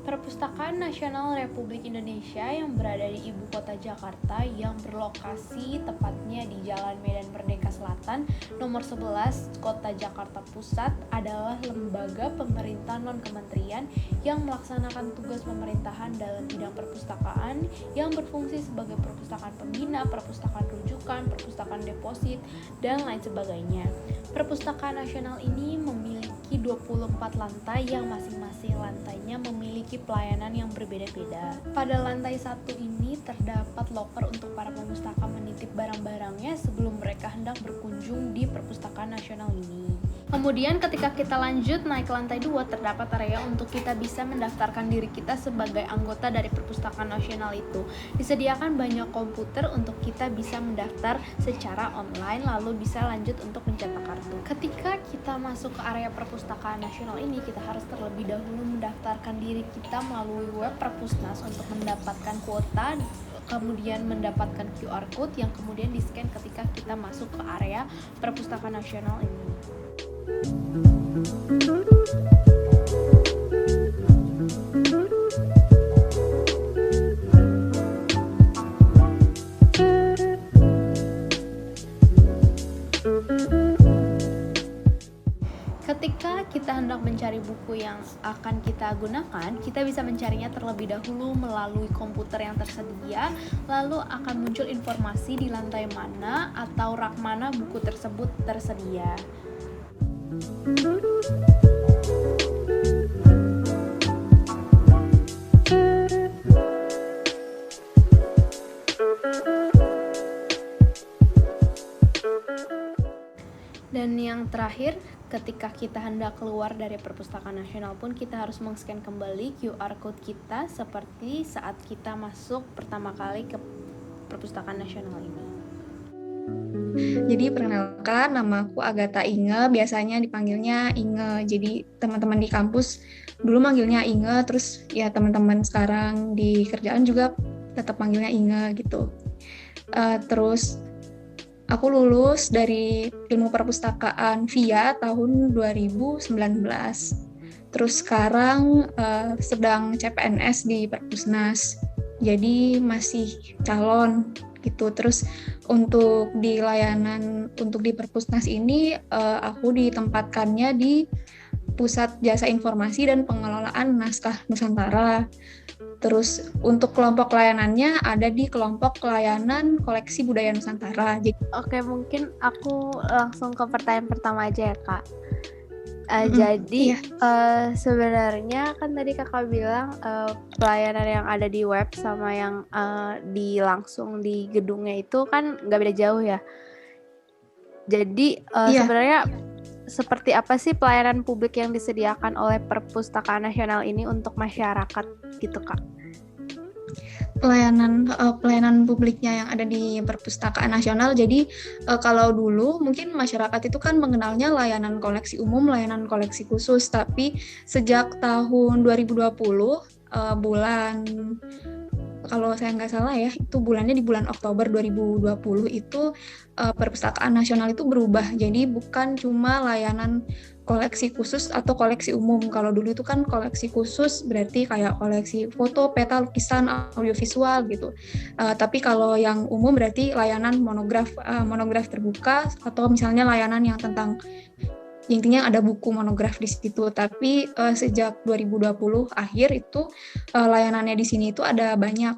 Perpustakaan Nasional Republik Indonesia yang berada di Ibu Kota Jakarta yang berlokasi tepatnya di Jalan Medan Merdeka Selatan nomor 11 Kota Jakarta Pusat adalah lembaga pemerintah non-kementerian yang melaksanakan tugas pemerintahan dalam bidang perpustakaan yang berfungsi sebagai perpustakaan pembina, perpustakaan rujukan, perpustakaan deposit, dan lain sebagainya. Perpustakaan Nasional ini memiliki 24 lantai yang masing-masing lantainya memiliki pelayanan yang berbeda-beda. Pada lantai 1 ini terdapat loker untuk para pemustaka menitip barang-barangnya sebelum mereka hendak berkunjung di Perpustakaan Nasional ini. Kemudian ketika kita lanjut naik ke lantai 2 terdapat area untuk kita bisa mendaftarkan diri kita sebagai anggota dari Perpustakaan Nasional itu. Disediakan banyak komputer untuk kita bisa mendaftar secara online lalu bisa lanjut untuk mencetak kartu. Ketika kita masuk ke area Perpustakaan Nasional ini, kita harus terlebih dahulu mendaftarkan diri kita melalui web Perpusnas untuk mendapatkan kuota, kemudian mendapatkan QR code yang kemudian di-scan ketika kita masuk ke area Perpustakaan Nasional ini. Ketika kita hendak mencari buku yang akan kita gunakan, kita bisa mencarinya terlebih dahulu melalui komputer yang tersedia, lalu akan muncul informasi di lantai mana atau rak mana buku tersebut tersedia. Dan yang terakhir, ketika kita hendak keluar dari Perpustakaan Nasional pun kita harus meng-scan kembali QR code kita seperti saat kita masuk pertama kali ke Perpustakaan Nasional ini. Jadi perkenalkan, nama aku Agatha Inge, biasanya dipanggilnya Inge. Jadi teman-teman di kampus dulu manggilnya Inge, terus ya teman-teman sekarang di kerjaan juga tetap manggilnya Inge gitu. Terus aku lulus dari ilmu perpustakaan VIA tahun 2019. Terus sekarang sedang CPNS di Perpusnas. Jadi masih calon gitu. Terus untuk di layanan untuk di Perpusnas ini aku ditempatkannya di Pusat Jasa Informasi dan Pengelolaan Naskah Nusantara. Terus untuk kelompok layanannya ada di kelompok layanan koleksi budaya Nusantara. Oke, mungkin aku langsung ke pertanyaan pertama aja ya, Kak. Iya. Sebenarnya kan tadi Kakak bilang pelayanan yang ada di web sama yang langsung di gedungnya itu kan nggak beda jauh ya. Jadi sebenarnya seperti apa sih pelayanan publik yang disediakan oleh Perpustakaan Nasional ini untuk masyarakat gitu, Kak? Pelayanan publiknya yang ada di Perpustakaan Nasional. Jadi kalau dulu mungkin masyarakat itu kan mengenalnya layanan koleksi umum, layanan koleksi khusus, tapi sejak tahun 2020 bulan, kalau saya nggak salah ya, itu bulannya di bulan Oktober 2020 itu Perpustakaan Nasional itu berubah. Jadi bukan cuma layanan koleksi khusus atau koleksi umum. Kalau dulu itu kan koleksi khusus berarti kayak koleksi foto, peta, lukisan, audiovisual gitu. Tapi kalau yang umum berarti layanan monograf terbuka atau misalnya layanan yang tentang intinya ada buku monograf di situ. Tapi sejak 2020 akhir itu layanannya di sini itu ada banyak.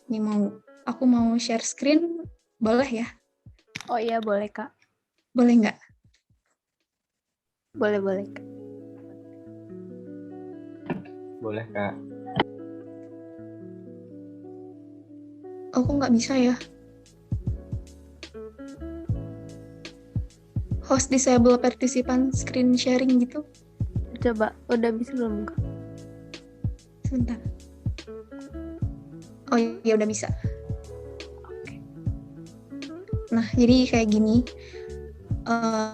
Ini aku mau share screen, boleh ya? Oh iya, boleh, Kak. Boleh nggak? Boleh, Kak. Boleh, Kak. Aku nggak bisa ya. Host disable participant screen sharing gitu. Coba, udah bisa belum, Kak? Sebentar. Oh iya, udah bisa. Oke. Nah, jadi kayak gini.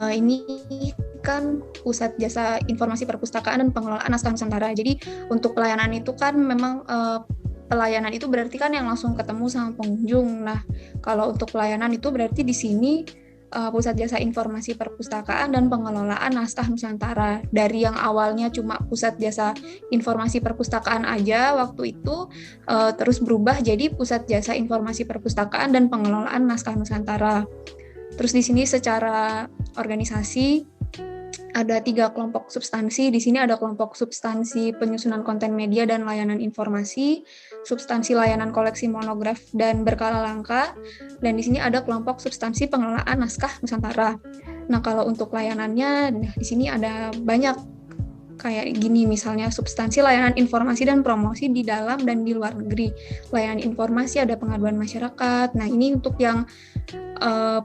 Ini kan Pusat Jasa Informasi Perpustakaan dan Pengelolaan Naskah Nusantara. Jadi untuk pelayanan itu kan memang pelayanan itu berarti kan yang langsung ketemu sama pengunjung. Nah, kalau untuk pelayanan itu berarti di sini Pusat Jasa Informasi Perpustakaan dan Pengelolaan Naskah Nusantara. Dari yang awalnya cuma Pusat Jasa Informasi Perpustakaan aja waktu itu, terus berubah jadi Pusat Jasa Informasi Perpustakaan dan Pengelolaan Naskah Nusantara. Terus di sini secara organisasi ada 3 kelompok substansi. Di sini ada kelompok substansi penyusunan konten media dan layanan informasi, substansi layanan koleksi monograf dan berkala langka, dan di sini ada kelompok substansi pengelolaan naskah Nusantara. Nah, kalau untuk layanannya, di sini ada banyak kayak gini, misalnya substansi layanan informasi dan promosi di dalam dan di luar negeri. Layanan informasi ada pengaduan masyarakat. Nah, ini untuk yang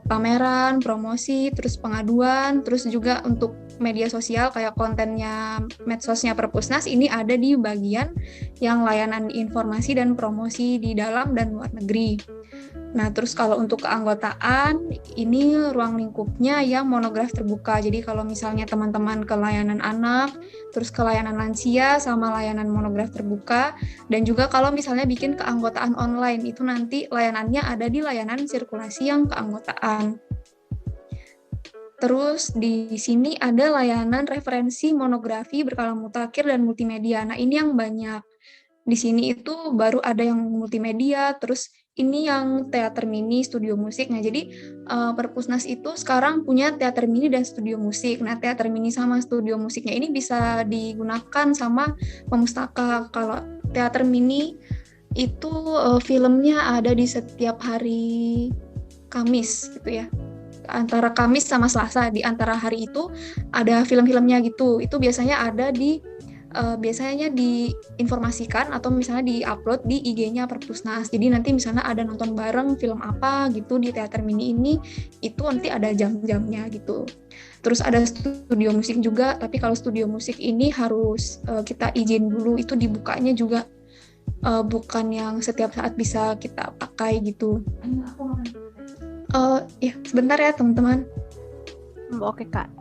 pameran, promosi, terus pengaduan, terus juga untuk media sosial kayak kontennya medsosnya Perpusnas ini ada di bagian yang layanan informasi dan promosi di dalam dan luar negeri. Nah, terus kalau untuk keanggotaan, ini ruang lingkupnya yang monograf terbuka. Jadi kalau misalnya teman-teman ke layanan anak, terus ke layanan lansia, sama layanan monograf terbuka, dan juga kalau misalnya bikin keanggotaan online, itu nanti layanannya ada di layanan sirkulasi yang keanggotaan. Terus di sini ada layanan referensi monografi berkala mutakhir dan multimedia. Nah, ini yang banyak. Di sini itu baru ada yang multimedia, terus ini yang teater mini, studio musik. Nah, jadi Perpusnas itu sekarang punya teater mini dan studio musik. Nah, teater mini sama studio musiknya ini bisa digunakan sama pemustaka. Kalau teater mini itu filmnya ada di setiap hari Kamis gitu ya. Antara Kamis sama Selasa, di antara hari itu ada film-filmnya gitu. Itu biasanya ada di biasanya diinformasikan atau misalnya di-upload di IG-nya Perpusnas. Jadi nanti misalnya ada nonton bareng film apa gitu di teater mini ini, itu nanti ada jam-jamnya gitu. Terus ada studio musik juga, tapi kalau studio musik ini harus kita izin dulu, itu dibukanya juga bukan yang setiap saat bisa kita pakai gitu. Ya, sebentar ya teman-teman. Oke, Kak.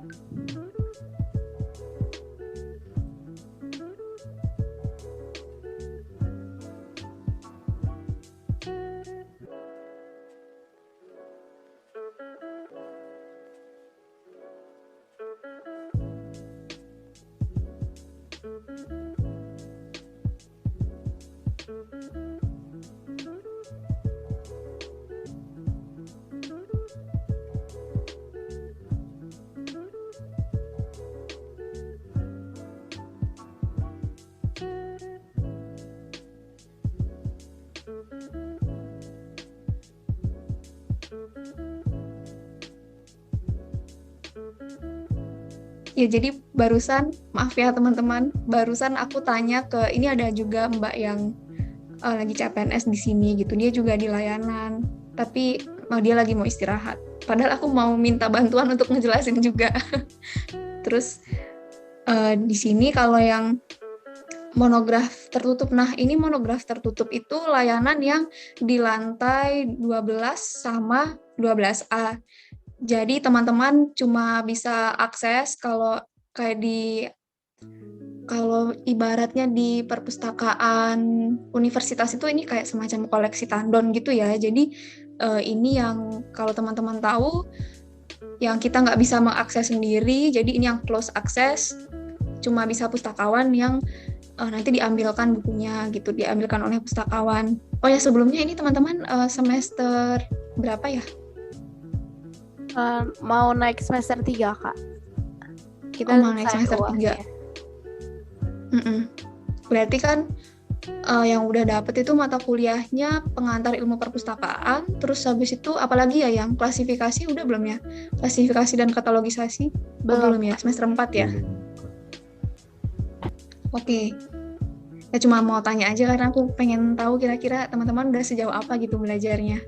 Ya, jadi barusan, maaf ya teman-teman, barusan aku tanya ke, ini ada juga Mbak yang lagi CPNS di sini gitu, dia juga di layanan, tapi dia lagi mau istirahat. Padahal aku mau minta bantuan untuk ngejelasin juga. Terus di sini kalau yang monograf tertutup, nah ini monograf tertutup itu layanan yang di lantai 12 sama 12A. Jadi teman-teman cuma bisa akses kalau kayak kalau ibaratnya di perpustakaan universitas itu ini kayak semacam koleksi tandon gitu ya. Jadi ini yang kalau teman-teman tahu yang kita nggak bisa mengakses sendiri. Jadi ini yang close access, cuma bisa pustakawan yang nanti diambilkan bukunya gitu, diambilkan oleh pustakawan. Oh ya, sebelumnya ini teman-teman semester berapa ya? Mau naik semester 3, Kak. Kita mau naik semester 3. Berarti kan yang udah dapet itu mata kuliahnya pengantar ilmu perpustakaan, terus habis itu apalagi ya yang klasifikasi udah belum ya? Klasifikasi dan katalogisasi? Belum ya, semester 4 ya? Oke. Ya cuma mau tanya aja karena aku pengen tahu kira-kira teman-teman udah sejauh apa gitu belajarnya.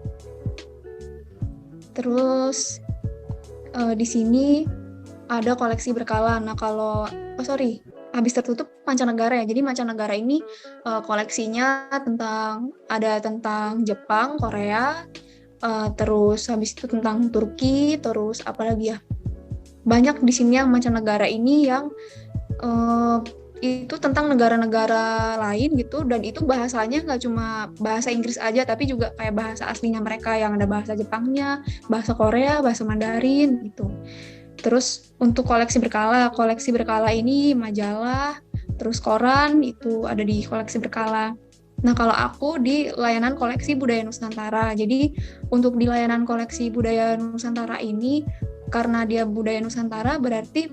Terus di sini ada koleksi berkala. Nah kalau, habis tertutup mancanegara ya. Jadi mancanegara ini koleksinya ada tentang Jepang, Korea, terus habis itu tentang Turki, terus apalagi ya. Banyak di sini yang mancanegara ini yang itu tentang negara-negara lain gitu, dan itu bahasanya nggak cuma bahasa Inggris aja tapi juga kayak bahasa aslinya mereka, yang ada bahasa Jepangnya, bahasa Korea, bahasa Mandarin gitu. Terus untuk koleksi berkala ini majalah, terus koran itu ada di koleksi berkala. Nah, kalau aku di layanan koleksi budaya Nusantara. Jadi untuk di layanan koleksi budaya Nusantara ini, karena dia budaya Nusantara berarti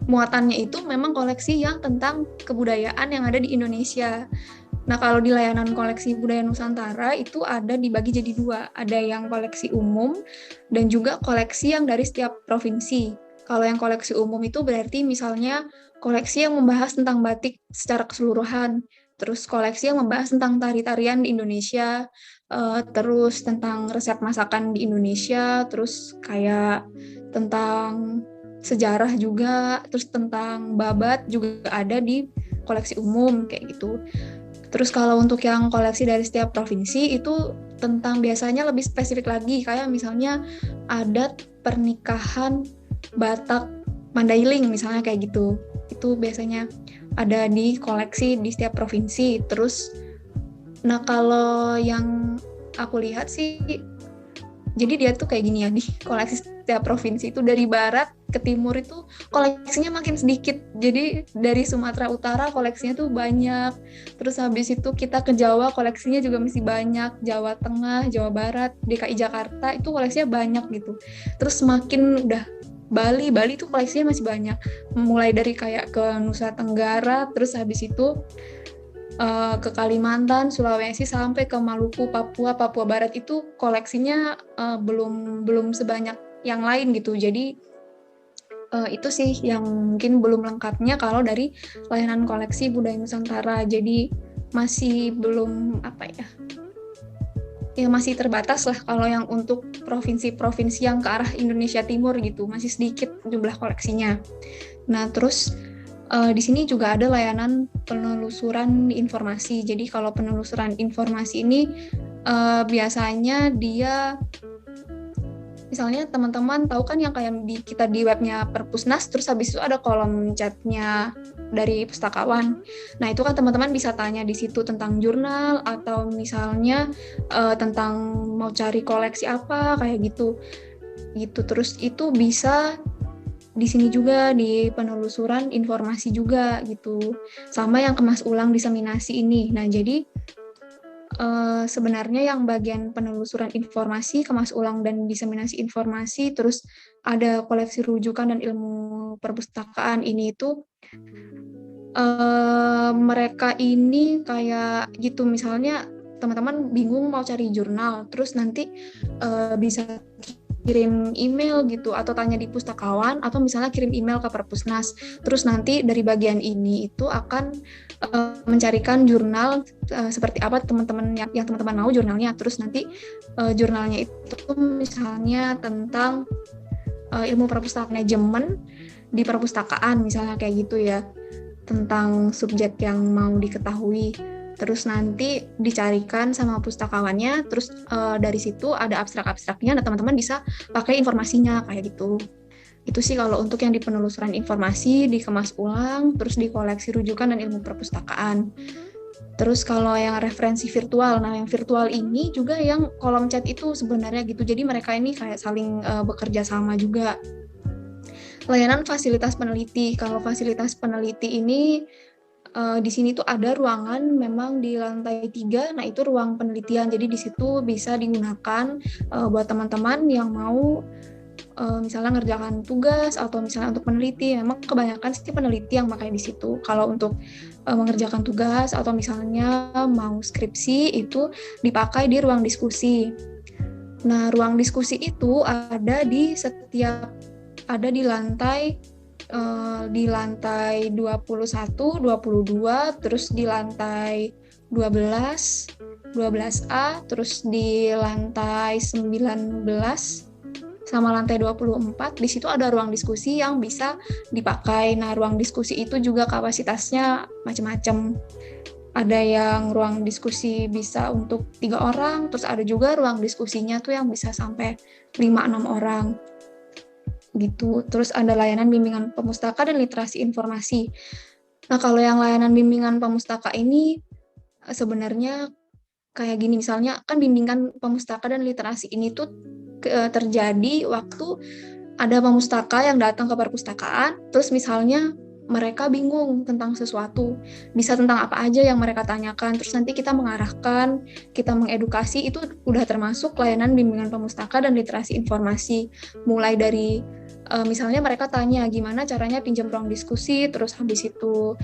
muatannya itu memang koleksi yang tentang kebudayaan yang ada di Indonesia. Nah, kalau di layanan koleksi budaya Nusantara itu ada dibagi jadi dua. Ada yang koleksi umum dan juga koleksi yang dari setiap provinsi. Kalau yang koleksi umum itu berarti misalnya koleksi yang membahas tentang batik secara keseluruhan. Terus koleksi yang membahas tentang tari-tarian di Indonesia, terus tentang resep masakan di Indonesia, terus kayak tentang sejarah juga, terus tentang babat juga ada di koleksi umum kayak gitu. Terus kalau untuk yang koleksi dari setiap provinsi itu tentang biasanya lebih spesifik lagi, kayak misalnya adat pernikahan Batak Mandailing misalnya kayak gitu. Itu biasanya ada di koleksi di setiap provinsi. Terus nah kalau yang aku lihat sih, jadi dia tuh kayak gini ya, di koleksi setiap provinsi itu dari barat ke timur itu koleksinya makin sedikit. Jadi dari Sumatera Utara koleksinya tuh banyak. Terus habis itu kita ke Jawa koleksinya juga masih banyak. Jawa Tengah, Jawa Barat, DKI Jakarta itu koleksinya banyak gitu. Terus semakin udah Bali tuh koleksinya masih banyak. Mulai dari kayak ke Nusa Tenggara, terus habis itu ke Kalimantan, Sulawesi sampai ke Maluku, Papua Barat itu koleksinya belum sebanyak yang lain gitu. Jadi itu sih yang mungkin belum lengkapnya kalau dari layanan koleksi budaya Nusantara. Jadi masih belum ya masih terbatas lah kalau yang untuk provinsi-provinsi yang ke arah Indonesia Timur gitu, masih sedikit jumlah koleksinya. Nah, terus di sini juga ada layanan penelusuran informasi. Jadi kalau penelusuran informasi ini biasanya dia, misalnya teman-teman tahu kan yang kayak kita di webnya Perpusnas, terus habis itu ada kolom chatnya dari pustakawan. Nah, itu kan teman-teman bisa tanya di situ tentang jurnal atau misalnya tentang mau cari koleksi apa kayak gitu. Terus itu bisa di sini juga di penelusuran informasi juga gitu. Sama yang kemas ulang diseminasi ini. Nah, jadi sebenarnya yang bagian penelusuran informasi, kemas ulang dan diseminasi informasi, terus ada koleksi rujukan dan ilmu perpustakaan ini itu mereka ini kayak gitu, misalnya teman-teman bingung mau cari jurnal, terus nanti bisa kirim email gitu atau tanya di pustakawan atau misalnya kirim email ke Perpusnas. Terus nanti dari bagian ini itu akan mencarikan jurnal seperti apa teman-teman yang teman-teman mau jurnalnya. Terus nanti jurnalnya itu misalnya tentang ilmu perpustakaan, manajemen di perpustakaan misalnya kayak gitu ya, tentang subjek yang mau diketahui. Terus nanti dicarikan sama pustakawannya, terus dari situ ada abstrak-abstraknya, nah teman-teman bisa pakai informasinya kayak gitu. Itu sih kalau untuk yang di penelusuran informasi, dikemas ulang, terus di koleksi rujukan dan ilmu perpustakaan. Terus kalau yang referensi virtual, nah yang virtual ini juga yang kolom chat itu sebenarnya gitu, jadi mereka ini kayak saling bekerja sama juga. Layanan fasilitas peneliti, kalau fasilitas peneliti ini di sini tuh ada ruangan memang di lantai 3, nah itu ruang penelitian, jadi di situ bisa digunakan buat teman-teman yang mau misalnya ngerjakan tugas atau misalnya untuk peneliti. Memang kebanyakan sih peneliti yang pakai di situ. Kalau untuk mengerjakan tugas atau misalnya mau skripsi itu dipakai di ruang diskusi. Nah, ruang diskusi itu ada di lantai 21, 22, terus di lantai 12, 12A, terus di lantai 19 sama lantai 24. Di situ ada ruang diskusi yang bisa dipakai. Nah, ruang diskusi itu juga kapasitasnya macam-macam. Ada yang ruang diskusi bisa untuk 3 orang, terus ada juga ruang diskusinya tuh yang bisa sampai 5-6 orang. gitu. Terus ada layanan bimbingan pemustaka dan literasi informasi. Nah, kalau yang layanan bimbingan pemustaka ini sebenarnya kayak gini, misalnya kan bimbingan pemustaka dan literasi ini tuh terjadi waktu ada pemustaka yang datang ke perpustakaan, terus misalnya mereka bingung tentang sesuatu, bisa tentang apa aja yang mereka tanyakan, terus nanti kita mengarahkan, kita mengedukasi, itu udah termasuk layanan bimbingan pemustaka dan literasi informasi. Mulai dari misalnya mereka tanya gimana caranya pinjam ruang diskusi, terus habis itu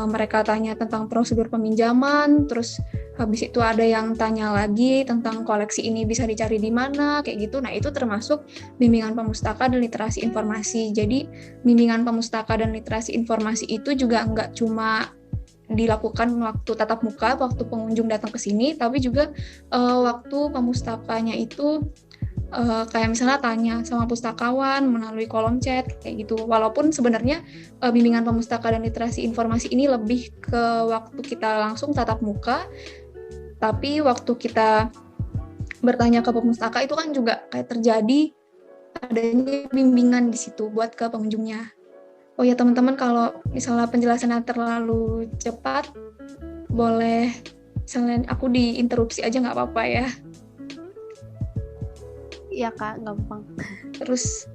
mereka tanya tentang prosedur peminjaman, terus habis itu ada yang tanya lagi tentang koleksi ini bisa dicari di mana, kayak gitu. Nah, itu termasuk bimbingan pemustaka dan literasi informasi. Jadi, bimbingan pemustaka dan literasi informasi itu juga nggak cuma dilakukan waktu tatap muka, waktu pengunjung datang ke sini, tapi juga waktu pemustakanya itu kayak misalnya tanya sama pustakawan melalui kolom chat, kayak gitu. Walaupun sebenarnya bimbingan pemustaka dan literasi informasi ini lebih ke waktu kita langsung tatap muka, tapi waktu kita bertanya ke pemustaka itu kan juga kayak terjadi adanya bimbingan di situ buat ke pengunjungnya. Oh ya teman-teman, kalau misalnya penjelasannya terlalu cepat, boleh misalnya aku diinterupsi aja nggak apa-apa ya. Iya Kak, gampang. Terus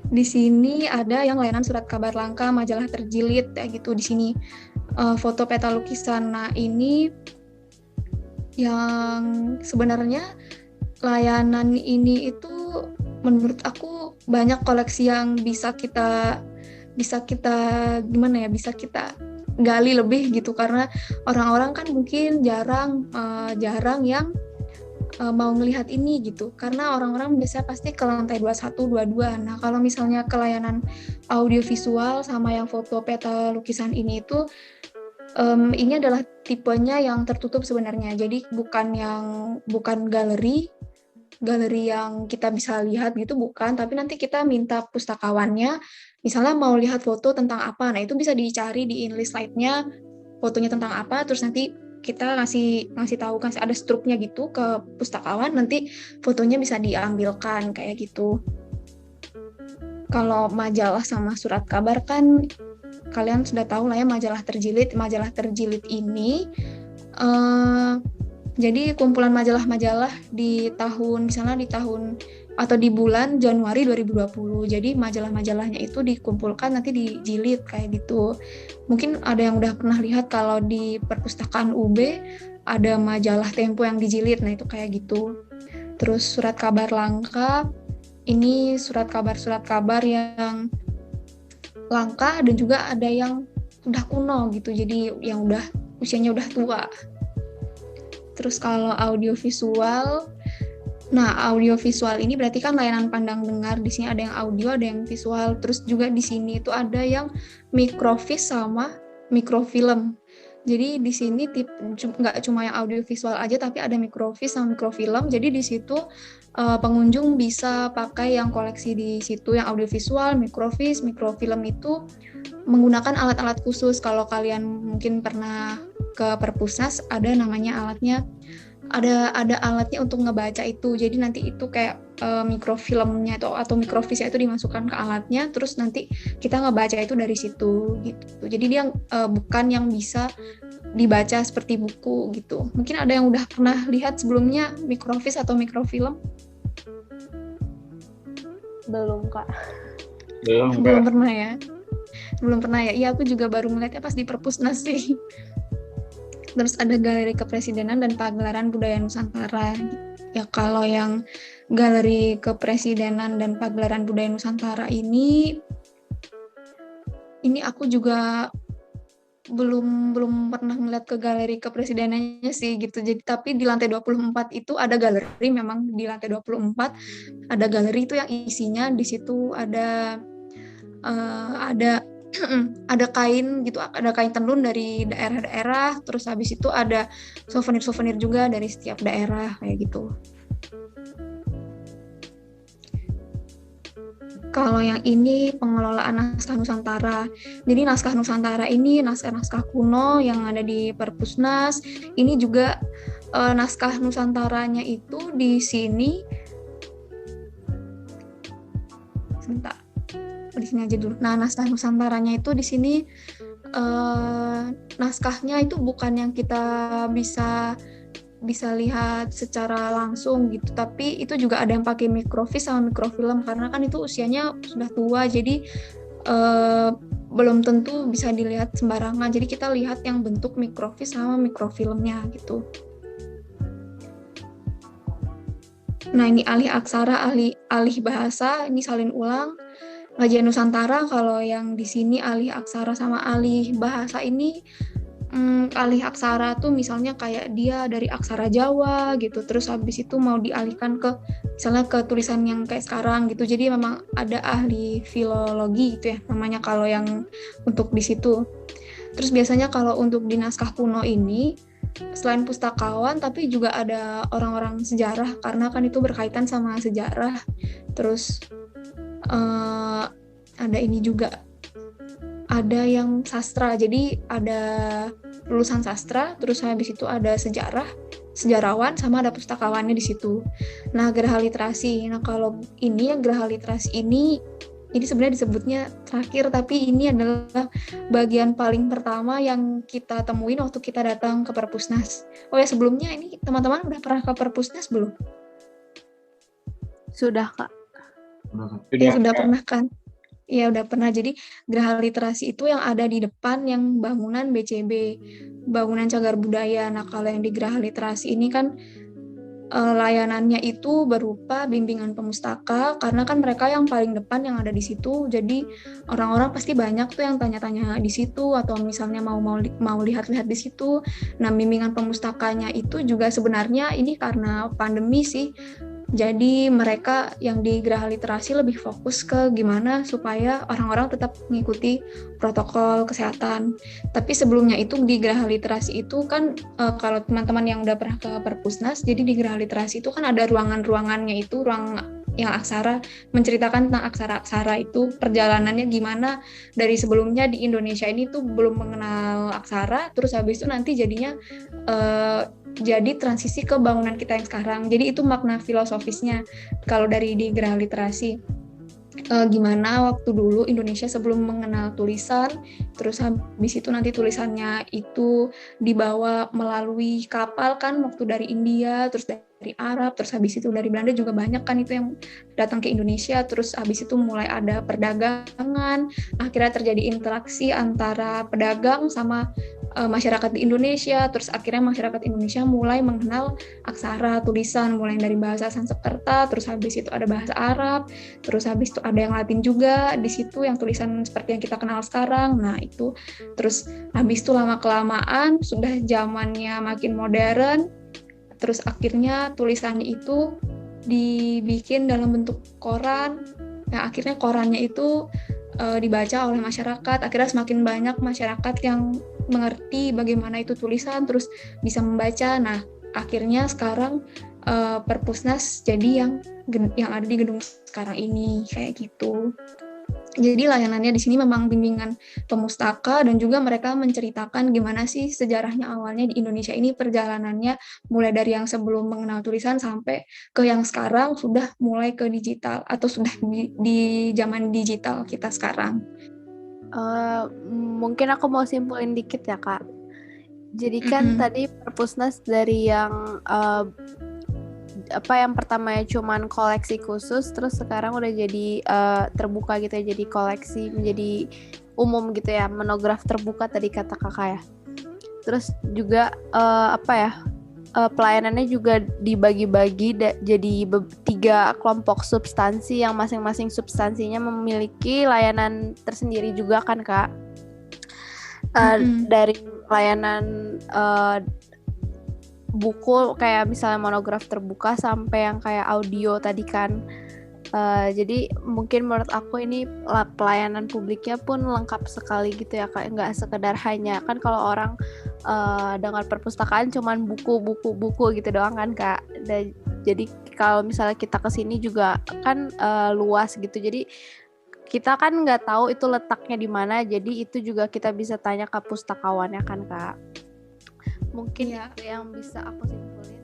di sini ada yang layanan surat kabar langka, majalah terjilid, kayak gitu di sini. Foto peta lukisan. Nah, ini yang sebenarnya layanan ini itu menurut aku banyak koleksi yang bisa kita gimana ya, bisa kita gali lebih gitu, karena orang-orang kan mungkin jarang yang mau ngelihat ini gitu, karena orang-orang biasanya pasti ke lantai 21, 22. Nah, kalau misalnya ke layanan audiovisual sama yang foto peta lukisan ini itu ini adalah tipenya yang tertutup sebenarnya. Jadi bukan galeri yang kita bisa lihat gitu, bukan, tapi nanti kita minta pustakawannya misalnya mau lihat foto tentang apa. Nah, itu bisa dicari di inlist slide-nya fotonya tentang apa, terus nanti kita ngasih tahu, kan ada struknya gitu ke pustakawan, nanti fotonya bisa diambilkan kayak gitu. Kalau majalah sama surat kabar kan kalian sudah tahu lah ya, majalah terjilid. Majalah terjilid ini jadi kumpulan majalah-majalah di tahun atau di bulan Januari 2020. Jadi majalah-majalahnya itu dikumpulkan nanti dijilid kayak gitu. Mungkin ada yang udah pernah lihat kalau di perpustakaan UB ada majalah Tempo yang dijilid. Nah, itu kayak gitu. Terus surat kabar langka, ini surat kabar yang langka, dan juga ada yang udah kuno gitu. Jadi yang usianya udah tua. Terus kalau audiovisual, nah audiovisual ini berarti kan layanan pandang dengar. Di sini ada yang audio, ada yang visual. Terus juga di sini itu ada yang mikrofis sama mikrofilm. Jadi di sini nggak cuma yang audiovisual aja, tapi ada mikrofis sama mikrofilm. Jadi di situ pengunjung bisa pakai yang koleksi di situ, yang audiovisual, mikrofis, mikrofilm itu menggunakan alat-alat khusus. Kalau kalian mungkin pernah ke Perpusnas, ada namanya alatnya, ada alatnya untuk ngebaca itu. Jadi nanti itu kayak mikrofilmnya atau mikrofisnya itu dimasukkan ke alatnya, terus nanti kita ngebaca itu dari situ gitu. Jadi dia bukan yang bisa dibaca seperti buku gitu. Mungkin ada yang udah pernah lihat sebelumnya mikrofis atau mikrofilm? Belum Kak. Belum pernah ya? Belum pernah ya? Iya, aku juga baru ngeliatnya pas di Perpusnas sih. Terus ada Galeri Kepresidenan dan Pagelaran Budaya Nusantara. Ya, kalau yang Galeri Kepresidenan dan Pagelaran Budaya Nusantara ini aku juga belum pernah ngeliat ke Galeri Kepresidenannya sih gitu. Jadi tapi di lantai 24 itu ada galeri, memang di lantai 24 ada galeri itu yang isinya di situ ada ada kain gitu, ada kain tenun dari daerah-daerah, terus habis itu ada souvenir-souvenir juga dari setiap daerah kayak gitu. Kalau yang ini pengelolaan naskah Nusantara. Jadi naskah Nusantara ini naskah-naskah kuno yang ada di Perpusnas. Ini juga naskah Nusantaranya itu di sini sebentar. Di sini aja dulu. Nah, naskah Nusantaranya itu di sini naskahnya itu bukan yang kita bisa lihat secara langsung gitu, tapi itu juga ada yang pakai mikrofis sama mikrofilm karena kan itu usianya sudah tua, jadi belum tentu bisa dilihat sembarangan. Jadi kita lihat yang bentuk mikrofis sama mikrofilmnya gitu. Nah, ini alih aksara, alih bahasa, ini salin ulang. Ngajian Nusantara, kalau yang di sini alih aksara sama alih bahasa ini, alih aksara tuh misalnya kayak dia dari aksara Jawa gitu, terus habis itu mau dialihkan ke misalnya ke tulisan yang kayak sekarang gitu. Jadi memang ada ahli filologi gitu ya namanya kalau yang untuk di situ. Terus biasanya kalau untuk di naskah kuno ini selain pustakawan tapi juga ada orang-orang sejarah karena kan itu berkaitan sama sejarah. Terus ada ini juga, ada yang sastra, jadi ada lulusan sastra, terus habis itu ada sejarawan, sama ada pustakawannya di situ. Nah, geraha literasi. Nah, kalau ini yang geraha literasi ini sebenarnya disebutnya terakhir, tapi ini adalah bagian paling pertama yang kita temuin waktu kita datang ke Perpusnas. Oh ya, sebelumnya ini teman-teman udah pernah ke Perpusnas belum? Sudah, Kak. Ya, sudah pernah kan? Iya, udah pernah. Jadi geraha literasi itu yang ada di depan yang bangunan BCB, bangunan cagar budaya. Nah, kalau yang di geraha literasi ini kan layanannya itu berupa bimbingan pemustaka, karena kan mereka yang paling depan yang ada di situ. Jadi orang-orang pasti banyak tuh yang tanya-tanya di situ atau misalnya mau lihat-lihat di situ. Nah, bimbingan pemustakanya itu juga sebenarnya ini karena pandemi sih. Jadi mereka yang di geraha literasi lebih fokus ke gimana supaya orang-orang tetap mengikuti protokol kesehatan. Tapi sebelumnya itu di geraha literasi itu kan kalau teman-teman yang udah pernah ke Perpusnas, jadi di geraha literasi itu kan ada ruangan-ruangannya itu, ruang yang aksara, menceritakan tentang aksara-aksara itu, perjalanannya gimana dari sebelumnya di Indonesia ini tuh belum mengenal aksara, terus habis itu nanti jadinya jadi transisi ke bangunan kita yang sekarang. Jadi itu makna filosofisnya kalau dari di geraha literasi. Gimana waktu dulu Indonesia sebelum mengenal tulisan, terus habis itu nanti tulisannya itu dibawa melalui kapal kan, waktu dari India, terus dari Arab, terus habis itu dari Belanda juga banyak kan itu yang datang ke Indonesia, terus habis itu mulai ada perdagangan, akhirnya terjadi interaksi antara pedagang sama masyarakat di Indonesia, terus akhirnya masyarakat Indonesia mulai mengenal aksara tulisan, mulai dari bahasa Sanskerta, terus habis itu ada bahasa Arab, terus habis itu ada yang Latin juga di situ, yang tulisan seperti yang kita kenal sekarang. Nah itu, terus habis itu lama-kelamaan sudah zamannya makin modern, terus akhirnya tulisannya itu dibikin dalam bentuk koran. Nah akhirnya korannya itu dibaca oleh masyarakat, akhirnya semakin banyak masyarakat yang mengerti bagaimana itu tulisan, terus bisa membaca. Nah, akhirnya sekarang Perpusnas jadi yang ada di gedung sekarang ini kayak gitu. Jadi layanannya di sini memang bimbingan pemustaka dan juga mereka menceritakan gimana sih sejarahnya awalnya di Indonesia ini, perjalanannya mulai dari yang sebelum mengenal tulisan sampai ke yang sekarang sudah mulai ke digital atau sudah di zaman digital kita sekarang. Mungkin aku mau simpulin dikit ya, Kak. Jadi kan tadi Perpusnas dari yang yang pertamanya cuman koleksi khusus, terus sekarang udah jadi terbuka gitu ya, jadi koleksi menjadi umum gitu ya, monograf terbuka tadi kata kakak ya. Terus juga pelayanannya juga dibagi-bagi jadi 3 kelompok substansi yang masing-masing substansinya memiliki layanan tersendiri juga kan Kak. Dari layanan buku kayak misalnya monograf terbuka sampai yang kayak audio tadi kan. Jadi mungkin menurut aku ini pelayanan publiknya pun lengkap sekali gitu ya Kak. Nggak sekedar hanya kan kalau orang dengan perpustakaan cuman buku gitu doang kan Kak. Jadi kalau misalnya kita kesini juga kan luas gitu. Jadi kita kan nggak tahu itu letaknya di mana. Jadi itu juga kita bisa tanya ke pustakawannya kan Kak. Mungkin ya. Itu yang bisa aku simpulin.